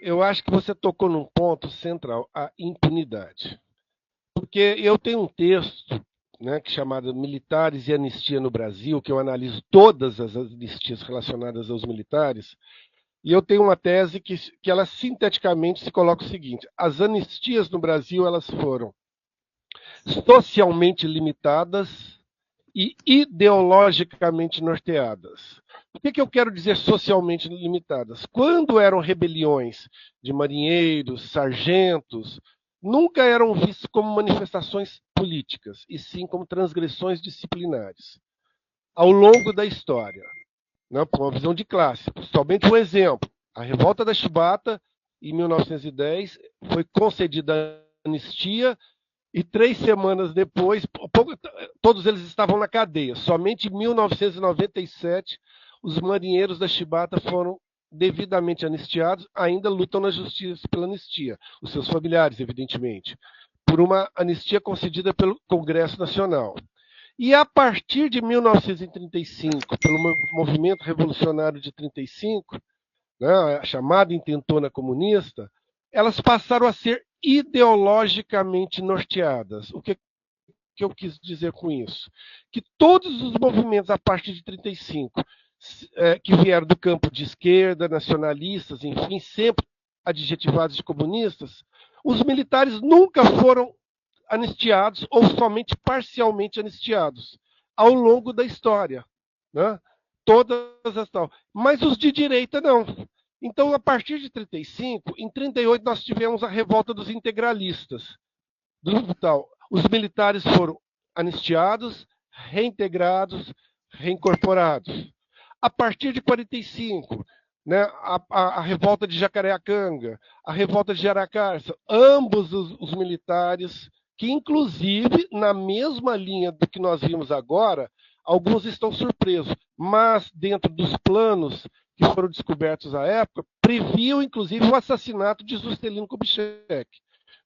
eu acho que você tocou num ponto central, a impunidade. Porque eu tenho um texto, né, que é chamado Militares e Anistia no Brasil, que eu analiso todas as anistias relacionadas aos militares, e eu tenho uma tese que ela sinteticamente se coloca o seguinte: as anistias no Brasil elas foram socialmente limitadas e ideologicamente norteadas. O que eu quero dizer socialmente limitadas? Quando eram rebeliões de marinheiros, sargentos, nunca eram vistos como manifestações políticas, e sim como transgressões disciplinares. Ao longo da história, né, por uma visão de classe. Somente um exemplo: a revolta da Chibata, em 1910, foi concedida anistia e 3 semanas depois, todos eles estavam na cadeia. Somente em 1997, os marinheiros da Chibata foram devidamente anistiados, ainda lutam na justiça pela anistia. Os seus familiares, evidentemente, por uma anistia concedida pelo Congresso Nacional. E a partir de 1935, pelo movimento revolucionário de 35, né, a chamada intentona comunista, elas passaram a ser ideologicamente norteadas. O que eu quis dizer com isso? Que todos os movimentos a partir de 35, que vieram do campo de esquerda, nacionalistas, enfim, sempre adjetivados de comunistas, os militares nunca foram anistiados ou somente parcialmente anistiados ao longo da história, né? Todas as tal. Mas os de direita não. Então, a partir de 35, em 38 nós tivemos a revolta dos integralistas. Tal. Os militares foram anistiados, reintegrados, reincorporados. A partir de 45, né, a revolta de Jacareacanga, a revolta de Jaracarça, ambos os militares, que inclusive, na mesma linha do que nós vimos agora, alguns estão surpresos, mas dentro dos planos que foram descobertos à época, previam inclusive o assassinato de Juscelino Kubitschek.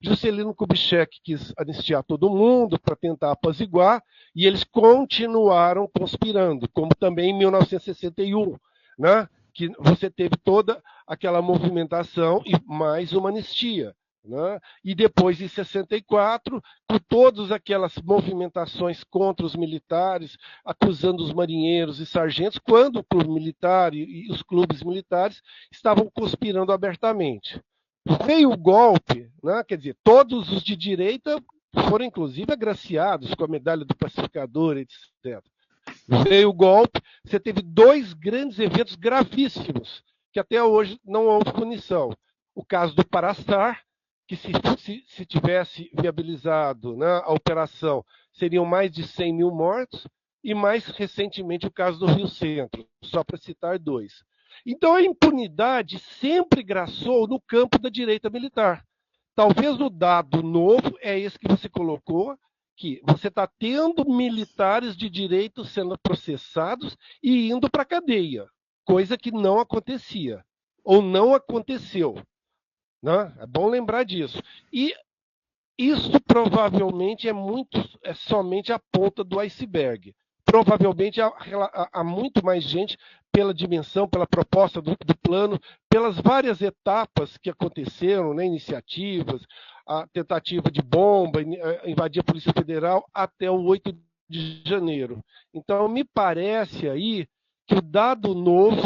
Juscelino Kubitschek quis anistiar todo mundo para tentar apaziguar, e eles continuaram conspirando, como também em 1961, né, que você teve toda aquela movimentação e mais uma anistia. Né? E depois, em 64, com todas aquelas movimentações contra os militares, acusando os marinheiros e sargentos, quando o clube militar e os clubes militares estavam conspirando abertamente. Veio o golpe, né? Quer dizer, todos os de direita foram inclusive agraciados com a medalha do pacificador, etc. Veio o golpe, você teve dois grandes eventos gravíssimos, que até hoje não houve punição. O caso do Parastar, que se tivesse viabilizado, né, a operação, seriam mais de 100 mil mortos, e mais recentemente o caso do Rio Centro, só para citar dois. Então a impunidade sempre graçou no campo da direita militar. Talvez o dado novo é esse que você colocou, que você está tendo militares de direito sendo processados e indo para a cadeia, coisa que não acontecia, ou não aconteceu. Né? É bom lembrar disso. E isso provavelmente é somente a ponta do iceberg. Provavelmente há muito mais gente pela dimensão, pela proposta do plano, pelas várias etapas que aconteceram, né, iniciativas, a tentativa de bomba, invadir a Polícia Federal até o 8 de janeiro. Então, me parece aí que o dado novo